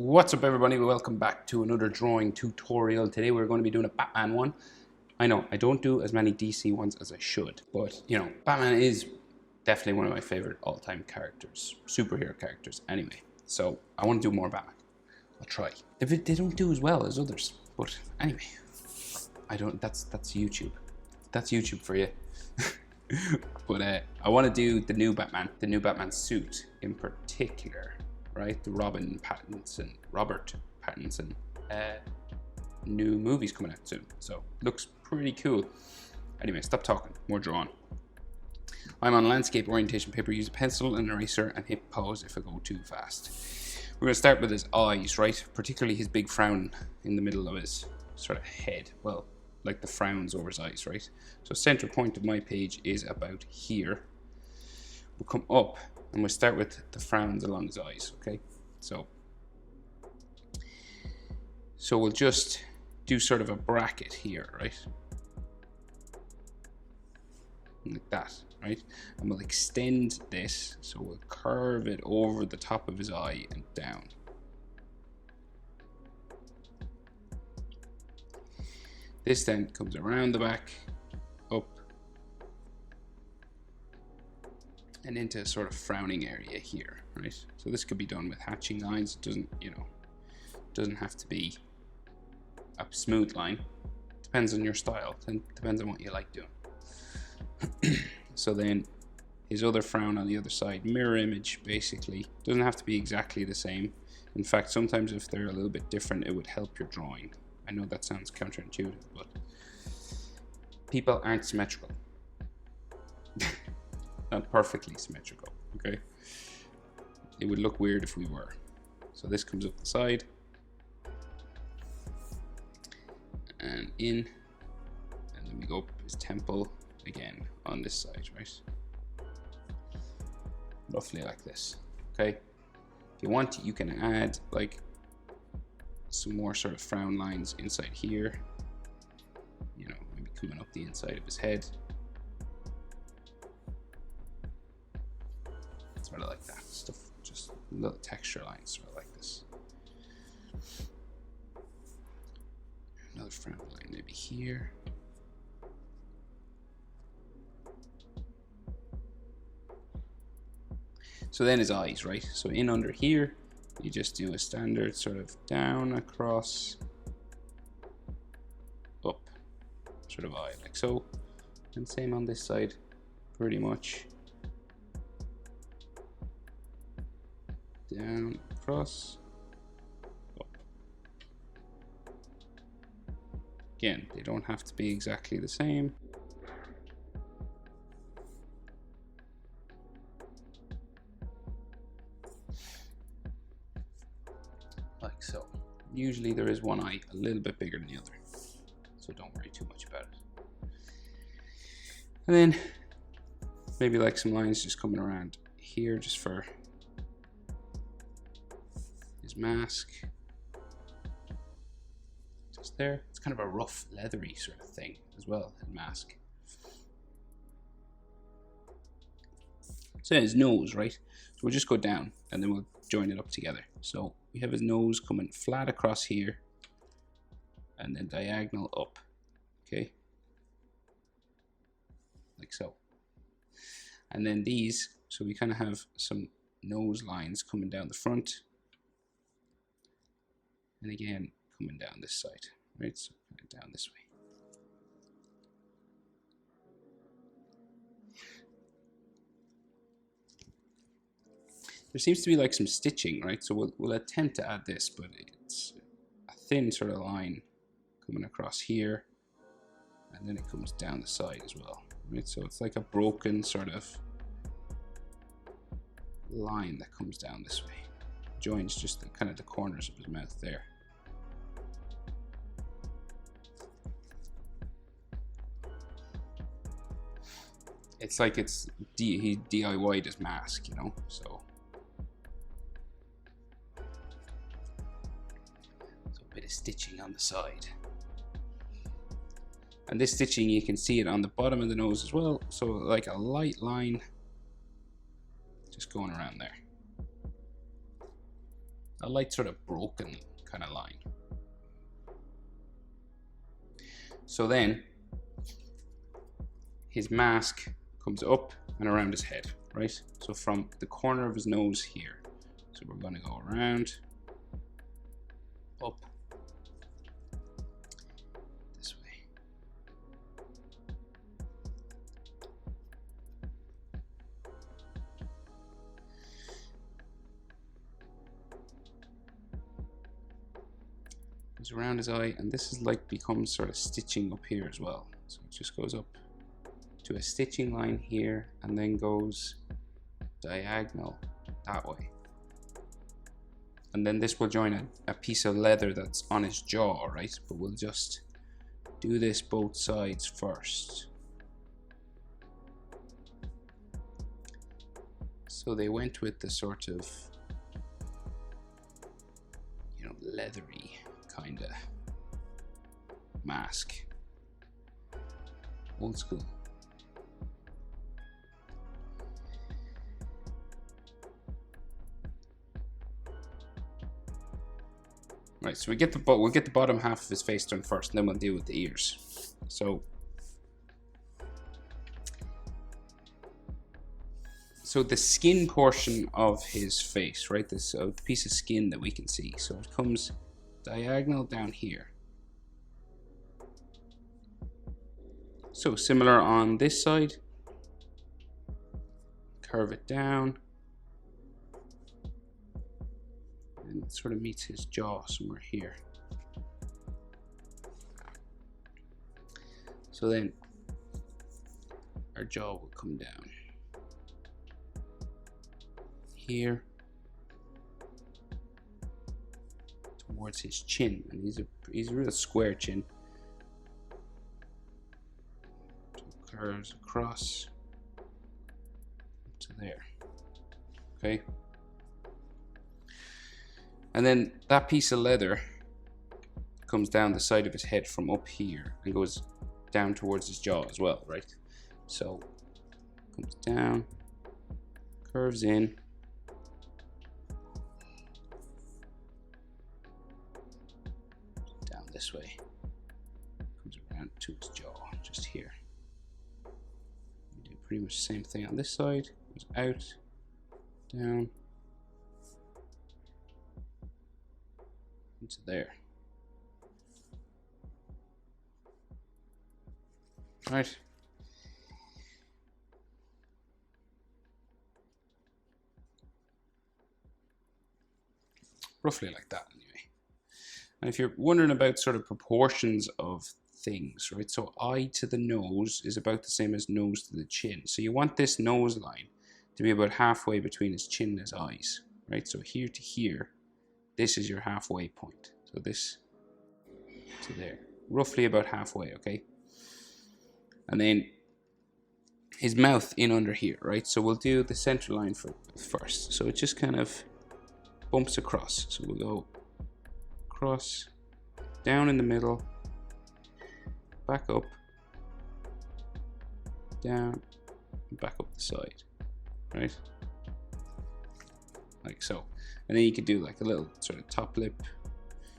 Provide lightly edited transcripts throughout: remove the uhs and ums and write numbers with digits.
What's up, everybody? Welcome back to another drawing tutorial. Today we're going to be doing a Batman one. I know I don't do as many DC ones as I should, but you know, Batman is definitely one of my favorite all-time characters, superhero characters anyway. So I want to do more Batman. I'll try. They don't do as well as others, but anyway, I don't. That's YouTube. That's YouTube for you. But I want to do the new Batman suit in particular. Right, the Robert Pattinson new movie's coming out soon, so looks pretty cool. Anyway, stop talking, more drawing. I'm on landscape orientation paper. Use a pencil and an eraser and hit pause if I go too fast. We're going to start with his eyes, right? Particularly his big frown in the middle of his sort of head. Well, like the frowns over his eyes, right? So center point of my page is about here. We'll come up and we'll start with the frowns along his eyes, okay? So we'll just do sort of a bracket here, right? Like that, right? And we'll extend this, so we'll curve it over the top of his eye and down. This then comes around the back, up, and into a sort of frowning area here, right? So this could be done with hatching lines. It doesn't have to be a smooth line. Depends on your style, and depends on what you like doing. So then his other frown on the other side, mirror image basically. Doesn't have to be exactly the same. In fact, sometimes if they're a little bit different, it would help your drawing. I know that sounds counterintuitive, but people aren't symmetrical. Not perfectly symmetrical, okay? It would look weird if we were. So this comes up the side and in, and then we go up his temple again on this side, right? Roughly like this, okay? If you want, you can add like some more sort of frown lines inside here, you know, maybe coming up the inside of his head. Sort of like that stuff, just little texture lines, sort of like this. Another frown line maybe here. So then his eyes, right? So in under here, you just do a standard sort of down, across, up sort of eye, like so. And same on this side, pretty much. Down, across, up. Again, they don't have to be exactly the same. Like so. Usually there is one eye a little bit bigger than the other, so don't worry too much about it. And then maybe like some lines just coming around here just for his mask, just there. It's kind of a rough, leathery sort of thing as well, his mask. So his nose, right? So we'll just go down and then we'll join it up together. So we have his nose coming flat across here and then diagonal up, okay? Like so. And then these, so we kind of have some nose lines coming down the front. And again, coming down this side, right? So down this way. There seems to be like some stitching, right? So we'll attempt to add this, but it's a thin sort of line coming across here. And then it comes down the side as well, right? So it's like a broken sort of line that comes down this way. Joins just the kind of the corners of his mouth there. It's like he DIY'd his mask, you know, so a bit of stitching on the side. And this stitching, you can see it on the bottom of the nose as well, so like a light line just going around there. a light sort of broken kind of line. So then his mask comes up and around his head, right? So from the corner of his nose here. So we're going to go around, up, this way. Goes around his eye, and this is like becomes sort of stitching up here as well. So it just goes up to a stitching line here and then goes diagonal that way. And then this will join a piece of leather that's on his jaw, right? But we'll just do this both sides first. So they went with the sort of, you know, leathery kind of mask. Old school. Right, so we'll get the bottom half of his face done first, and then we'll deal with the ears. So the skin portion of his face, right? This the piece of skin that we can see. So it comes diagonal down here. So similar on this side. Curve it down. And it sort of meets his jaw somewhere here. So then our jaw will come down here towards his chin, and he's a real square chin. So it curves across to there. Okay. And then that piece of leather comes down the side of his head from up here and goes down towards his jaw as well, right? So comes down, curves in, down this way, comes around to his jaw, just here. We do pretty much the same thing on this side, goes out, down, into there. Right. Roughly like that anyway. And if you're wondering about sort of proportions of things, right? So eye to the nose is about the same as nose to the chin. So you want this nose line to be about halfway between his chin and his eyes, right? So here to here, this is your halfway point. So this to there, roughly about halfway, okay? And then his mouth in under here, right? So we'll do the center line first. So it just kind of bumps across. So we'll go across, down in the middle, back up, down, and back up the side, right? Like so. And then you could do like a little sort of top lip.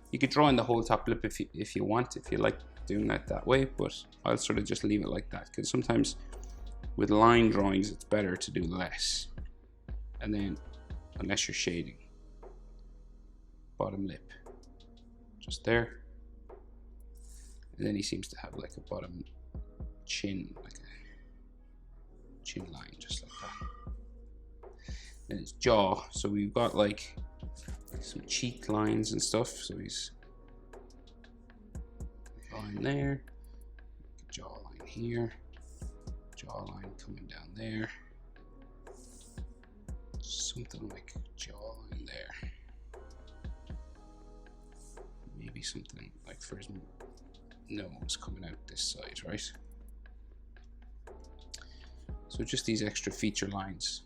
You could draw in the whole top lip if you want, if you like doing that way, but I'll sort of just leave it like that, because sometimes with line drawings it's better to do less. And then, unless you're shading, bottom lip, just there. And then he seems to have like a bottom chin, like a chin line, just like that. Then his jaw, so we've got like some cheek lines and stuff, so he's line there, jawline here, jawline coming down there, something like jawline there, maybe something like for his nose coming out this side, right? So just these extra feature lines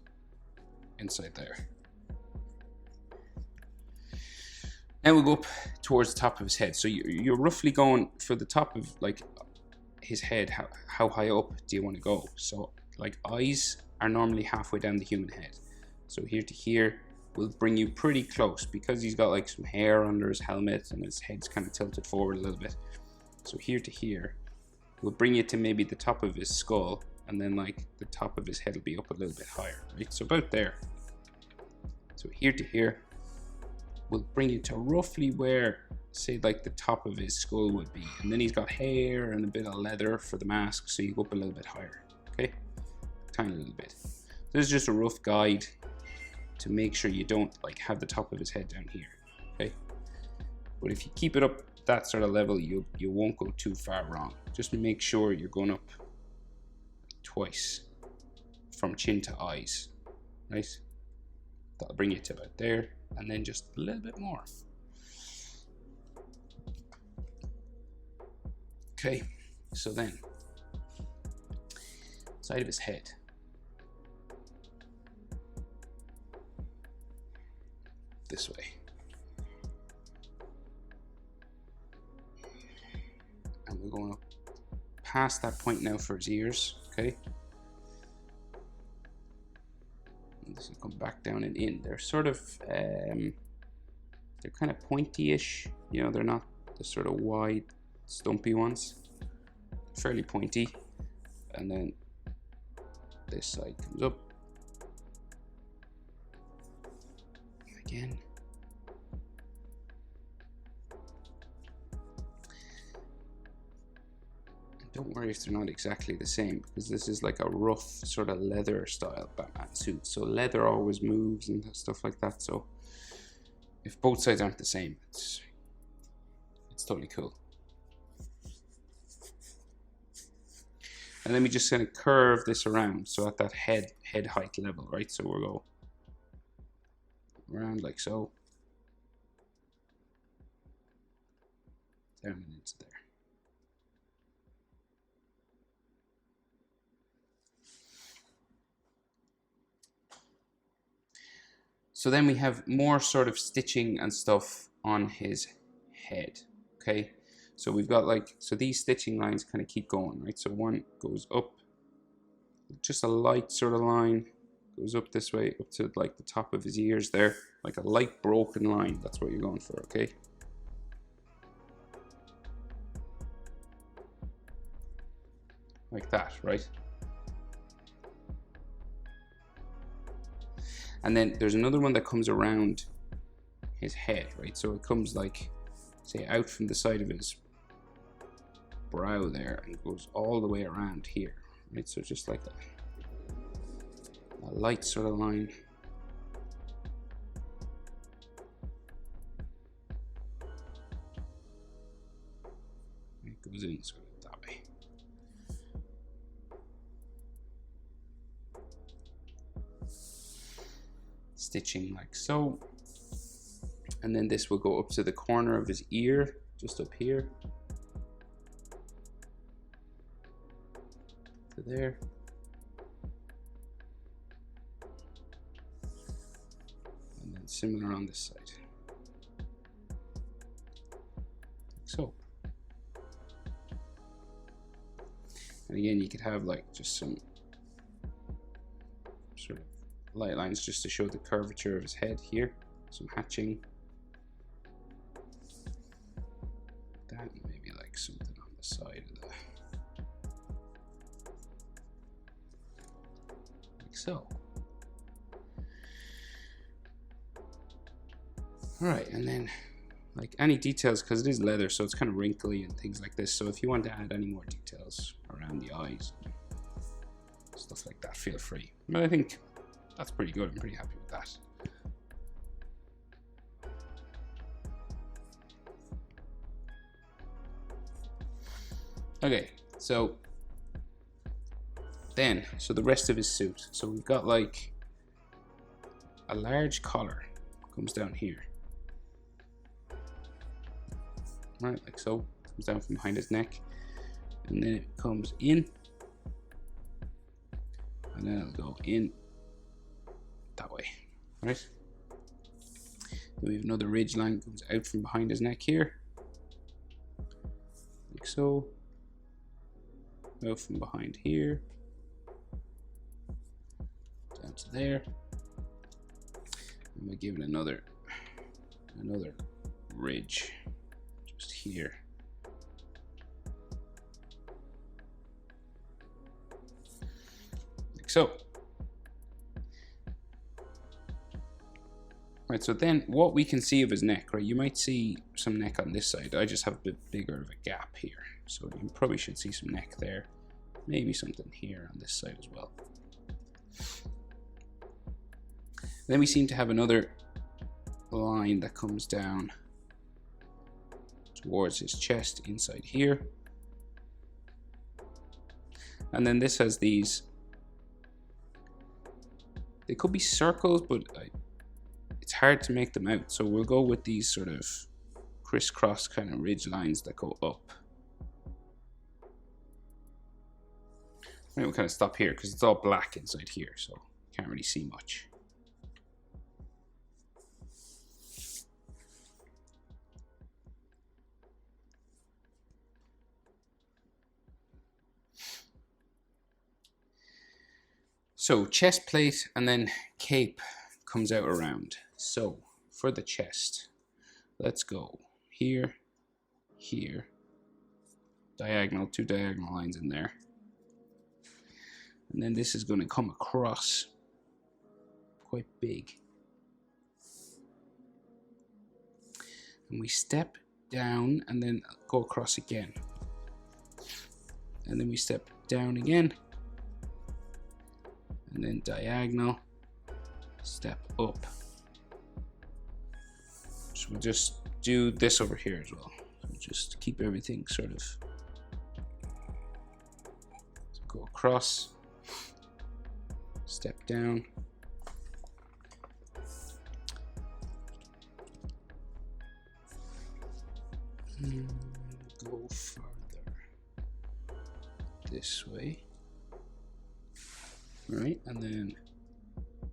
inside there. Now we'll go up towards the top of his head. So you're roughly going for the top of like his head. How high up do you want to go? So like eyes are normally halfway down the human head. So here to here, will bring you pretty close, because he's got like some hair under his helmet and his head's kind of tilted forward a little bit. So here to here will bring you to maybe the top of his skull, and then like the top of his head will be up a little bit higher, right? So about there. So here to here will bring you to roughly where, say, like the top of his skull would be. And then he's got hair and a bit of leather for the mask, so you go up a little bit higher, okay? Tiny little bit. This is just a rough guide to make sure you don't like have the top of his head down here, okay? But if you keep it up that sort of level, you won't go too far wrong. Just make sure you're going up twice from chin to eyes, right? That'll bring you to about there, and then just a little bit more. Okay, so then side of his head. This way. And we're going up past that point now for his ears, okay? And this will come back down and in. They're sort of, they're kind of pointy-ish. You know, they're not the sort of wide, stumpy ones. Fairly pointy. And then this side comes up. Again. Don't worry if they're not exactly the same, because this is like a rough sort of leather style Batman suit. So leather always moves and stuff like that. So if both sides aren't the same, it's totally cool. And then we just kind of curve this around. So at that head height level, right? So we'll go around like so. Down and into there. So then we have more sort of stitching and stuff on his head, okay? So we've got like, so these stitching lines kind of keep going, right? So one goes up, just a light sort of line, goes up this way, up to like the top of his ears there, like a light broken line. That's what you're going for, okay? Like that, right? And then there's another one that comes around his head, right? So it comes like, say, out from the side of his brow there and goes all the way around here, right? So just like a light sort of line. It goes in sort of that way. Stitching like so, and then this will go up to the corner of his ear, just up here to there, and then similar on this side, like so. And again, you could have like just some sort of light lines just to show the curvature of his head here, some hatching, that, maybe like something on the side of the, like so. All right, and then like any details, because it is leather, so it's kind of wrinkly and things like this, so if you want to add any more details around the eyes, stuff like that, feel free. But I think that's pretty good. I'm pretty happy with that. Okay, so then, so the rest of his suit. So we've got like a large collar, comes down here. Right, like so, comes down from behind his neck. And then it comes in. And then it'll go in that way, right? Then we have another ridge line comes out from behind his neck here, like so. Go from behind here down to there. And we give it another ridge just here. Like so. Right, so then what we can see of his neck, right? You might see some neck on this side. I just have a bit bigger of a gap here. So you probably should see some neck there. Maybe something here on this side as well. Then we seem to have another line that comes down towards his chest inside here. And then this has these, they could be circles, but it's hard to make them out. So we'll go with these sort of crisscross kind of ridge lines that go up. We'll kind of stop here because it's all black inside here, so can't really see much. So chest plate and then cape comes out around. So for the chest, let's go here, here, diagonal, 2 diagonal lines in there. And then this is going to come across quite big. And we step down and then go across again. And then we step down again. And then diagonal, step up. So we'll just do this over here as well. So just keep everything sort of, so go across. Step down. And go further this way. Right, and then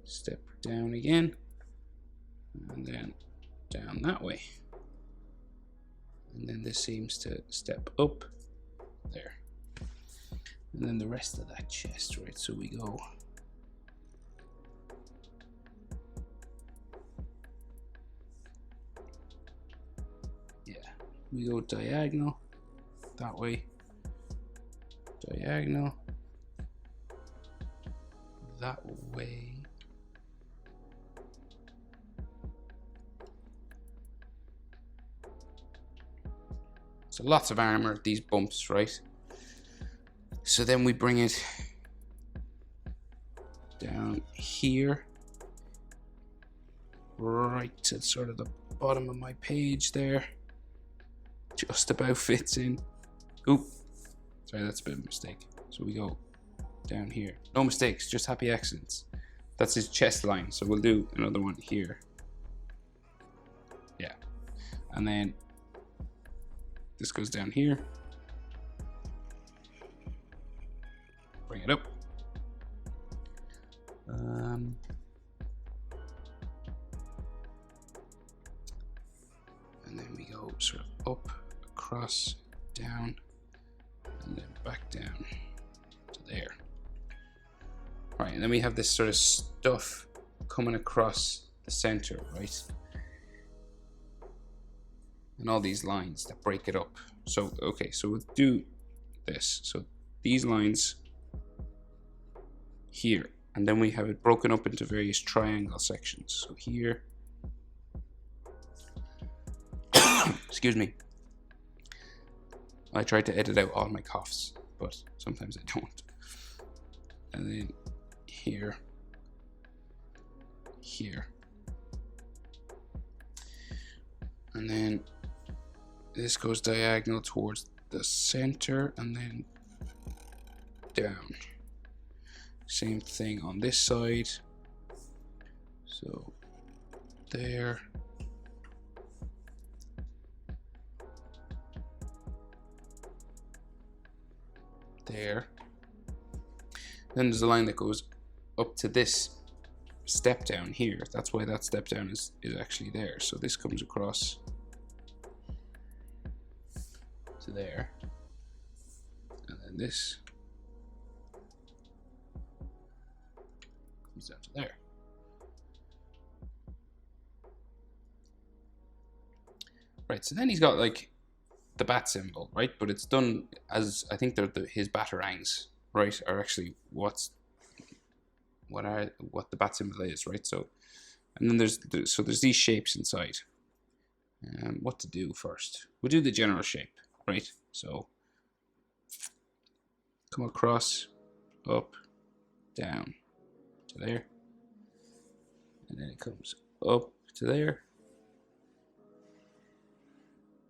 step down again. And then down that way. And then this seems to step up there. And then the rest of that chest, right? So we go we go diagonal that way, diagonal that way, so lots of armor, these bumps, right? So then we bring it down here, right to sort of the bottom of my page there. Just about fits in. Oop, sorry, that's a bit of a mistake. So we go down here. No mistakes, just happy accidents. That's his chest line, so we'll do another one here. Yeah, and then this goes down here. Bring it up. And then we go sort of up, across, down, and then back down to there. Right, and then we have this sort of stuff coming across the center, right? And all these lines that break it up. So, okay, so we'll do this. So these lines here, and then we have it broken up into various triangle sections. So here, excuse me. I tried to edit out all my coughs, but sometimes I don't. And then here, here. And then this goes diagonal towards the center and then down. Same thing on this side. So there. There. Then there's a line that goes up to this step down here. That's why that step down is actually there. So this comes across to there. And then this comes down to there. Right, so then he's got like the bat symbol, right? But it's done as, I think they're his batarangs, right? Are actually what the bat symbol is, right? So, and then there's these shapes inside. What to do first? We'll do the general shape, right? So come across, up, down to there, and then it comes up to there.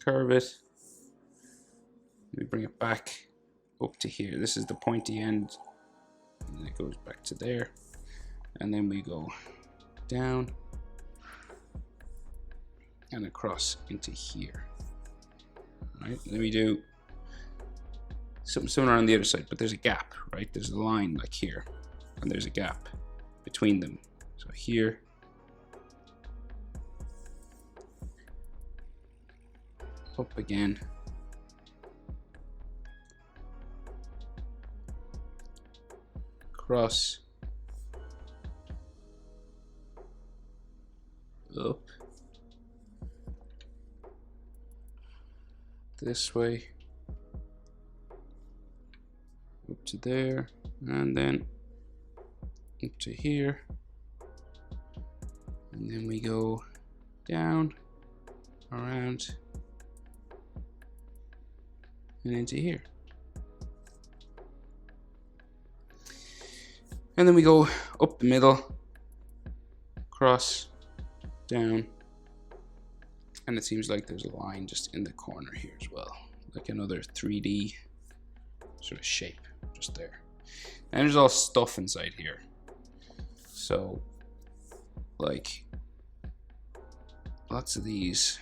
Curve it. We bring it back up to here. This is the pointy end, and then it goes back to there, and then we go down and across into here. Right, then we do something similar on the other side, but there's a gap, right? There's a line like here, and there's a gap between them. So here, up again, across, up, this way, up to there, and then up to here, and then we go down, around, and into here. And then we go up the middle, across, down, and it seems like there's a line just in the corner here as well, like another 3D sort of shape just there. And there's all stuff inside here. So, like, lots of these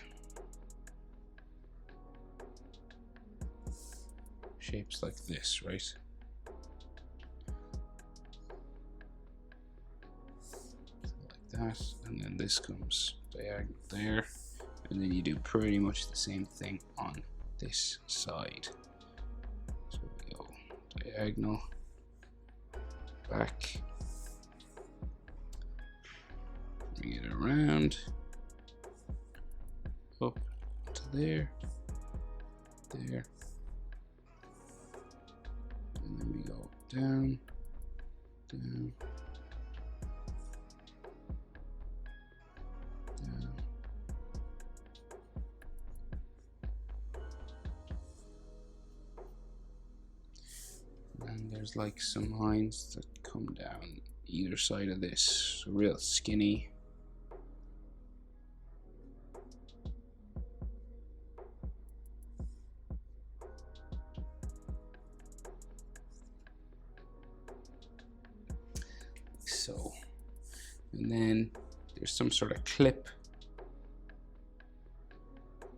shapes like this, right? Like that, and then this comes diagonal there, and then you do pretty much the same thing on this side. So we go diagonal, back, bring it around, up to there, there, and then we go down, down, down. And there's like some lines that come down either side of this, real skinny. So, and then there's some sort of clip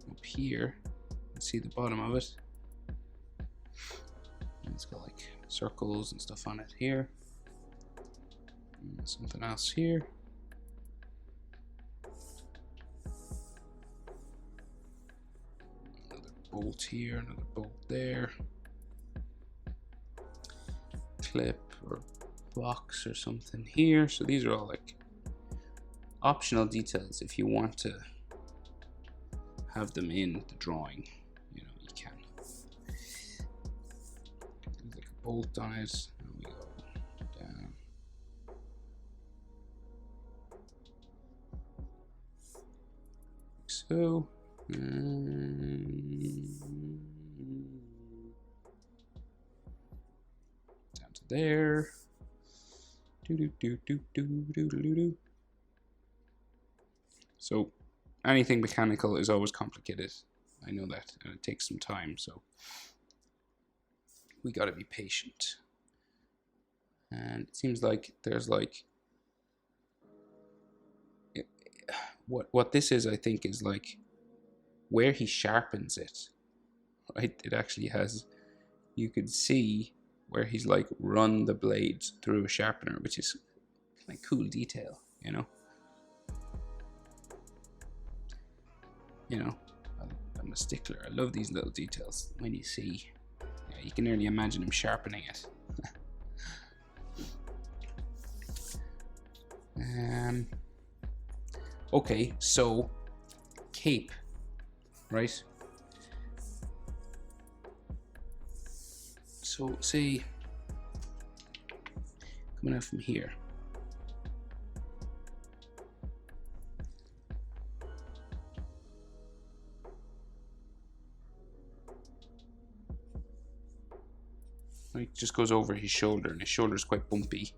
up here. You can see the bottom of it. And it's got like circles and stuff on it here. And something else here. Another bolt here, another bolt there. Clip or box or something here. So these are all like optional details. If you want to have them in the drawing, you know, you can. There's like a bolt on it, and we go down. Like so. Down to there. So anything mechanical is always complicated. I know that, and it takes some time, so we gotta be patient. And it seems like there's like what this is, I think, is like where he sharpens it, right? It actually has, you could see where he's like run the blades through a sharpener, which is kind of cool detail, you know. You know, I'm a stickler. I love these little details. When you see, yeah, you can nearly imagine him sharpening it. Okay, so cape. right? So say coming out from here, right, just goes over his shoulder, and his shoulder is quite bumpy.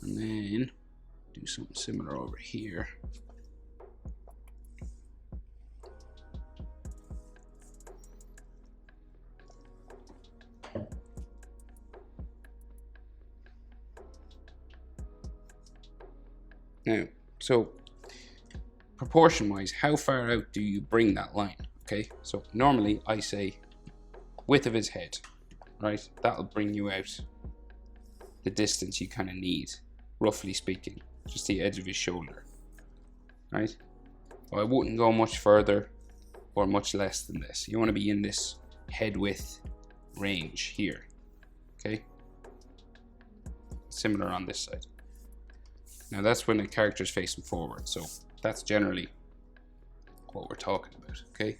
And then do something similar over here. Now, so proportion wise, how far out do you bring that line? Okay, so normally I say width of his head, right? That'll bring you out the distance you kind of need, roughly speaking, just the edge of his shoulder, right? Well, I wouldn't go much further or much less than this. You want to be in this head width range here, okay? Similar on this side. Now that's when the character is facing forward, so that's generally what we're talking about, okay?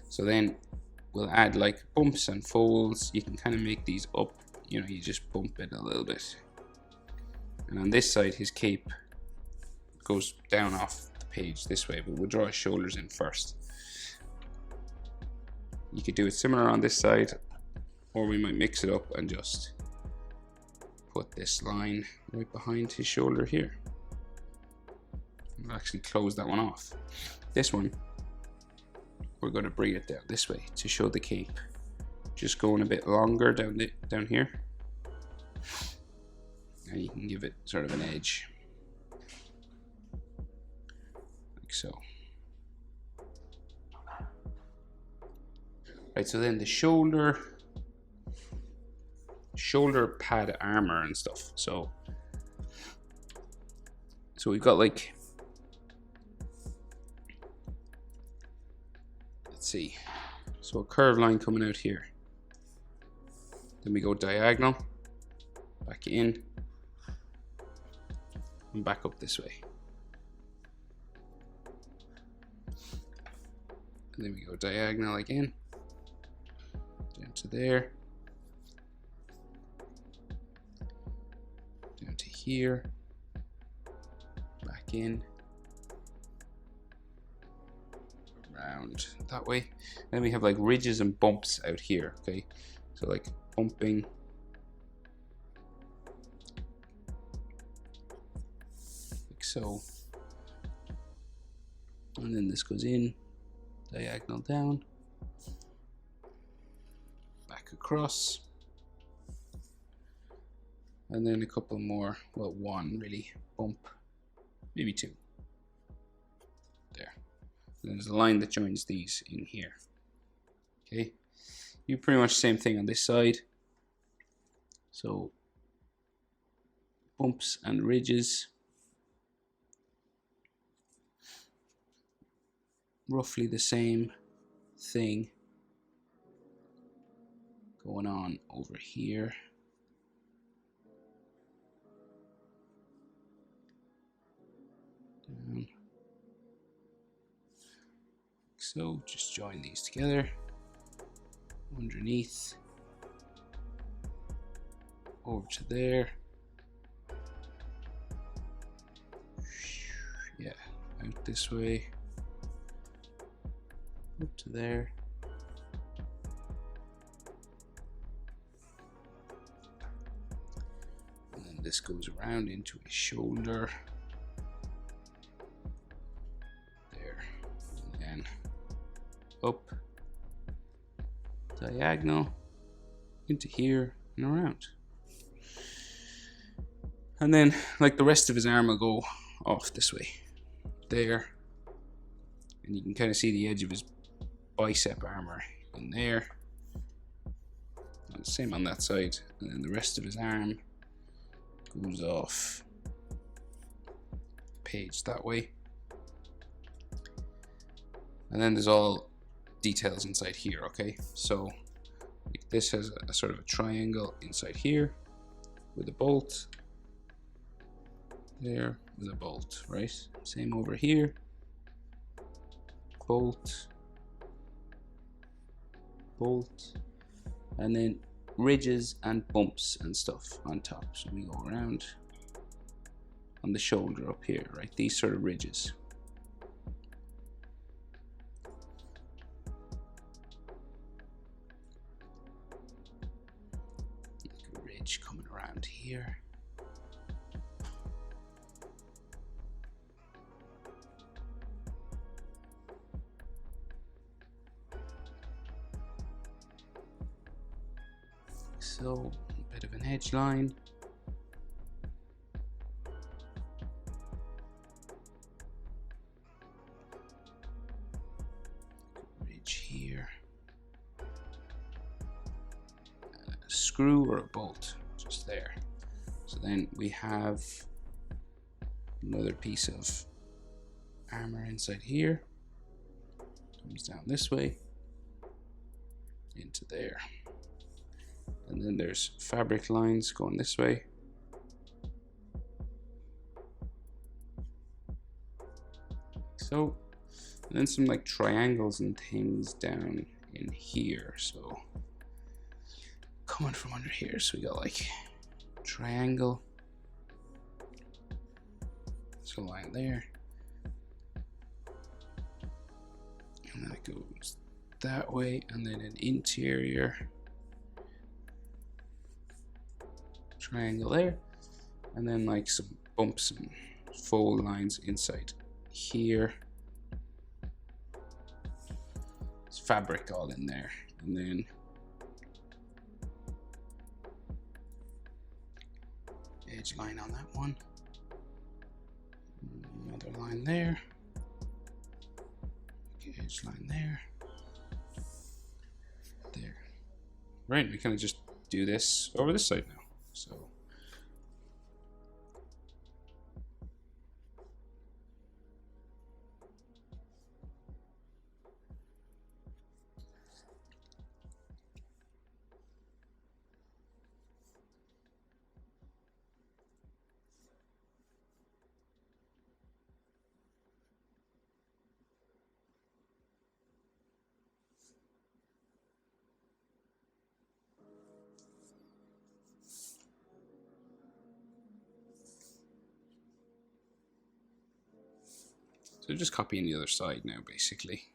So then we'll add like bumps and folds. You can kind of make these up, you know, you just bump it a little bit. And on this side, his cape goes down off the page this way, but we'll draw his shoulders in first. You could do it similar on this side, or we might mix it up and just put this line right behind his shoulder here. We'll actually close that one off. This one, we're going to bring it down this way to show the cape. Just going a bit longer down here. And you can give it sort of an edge. Like so. Right, so then the shoulder pad armor and stuff. So we've got like, let's see, so a curved line coming out here. Then we go diagonal, back in, and back up this way. And then we go diagonal again, down to there, down to here, back in, around that way. And then we have like ridges and bumps out here, okay? So like bumping, like so. And then this goes in, diagonal down, back across, and then a couple more, well, one really bump, maybe two, there. And there's a line that joins these in here, okay? You pretty much same thing on this side, so bumps and ridges, roughly the same thing going on over here. Down. So just join these together, underneath, over to there, yeah, out this way, up to there, and then this goes around into his shoulder, there, and then up, diagonal, into here and around. And then like the rest of his arm will go off this way, there, and you can kind of see the edge of his bicep armor in there, and same on that side, and then the rest of his arm goes off page that way. And then there's all details inside here, okay? So like this has a sort of a triangle inside here with a bolt, there with a bolt, right? Same over here, bolt, bolt, and then ridges and bumps and stuff on top. So we go around on the shoulder up here, right? These sort of ridges. Like a ridge coming around here. So a bit of an edge line. Ridge here. And a screw or a bolt just there. So then we have another piece of armor inside here. Comes down this way into there. And then there's fabric lines going this way. So, and then some like triangles and things down in here. So, coming from under here. So we got like triangle. So line there. And then it goes that way, and then an interior triangle there, and then like some bumps and fold lines inside here. It's fabric all in there, and then edge line on that one, another line there, edge line there. Right, we kind of just do this over this side now. So just copying the other side now, basically.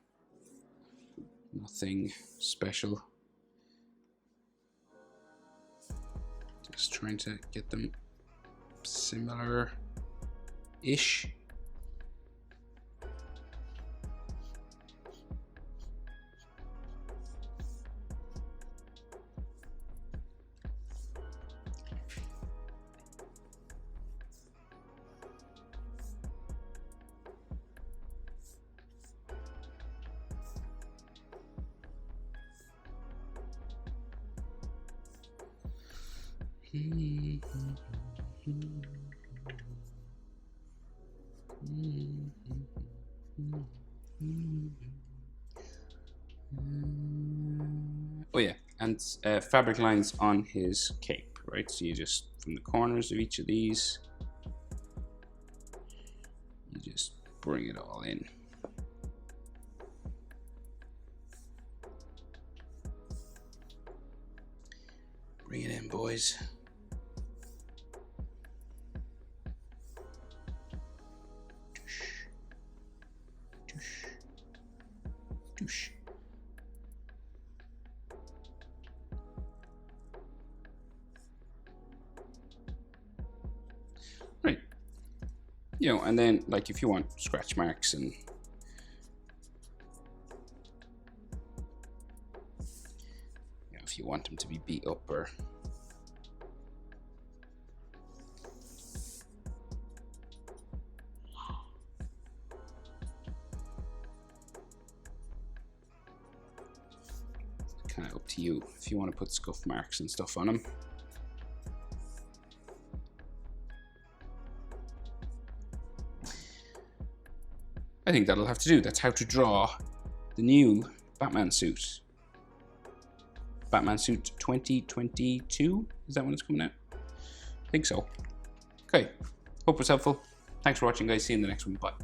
Nothing special. Just trying to get them similar-ish. Oh yeah, and fabric lines on his cape, right? So you just, from the corners of each of these, you just bring it all in. Bring it in, boys. Douche. Right. You know, and then like if you want scratch marks and if you want them to be beat up or kind of up to you if you want to put scuff marks and stuff on them. I think that'll have to do. That's how to draw the new Batman suit. Batman suit 2022? Is that when it's coming out? I think so. Okay. Hope it was helpful. Thanks for watching, guys. See you in the next one. Bye.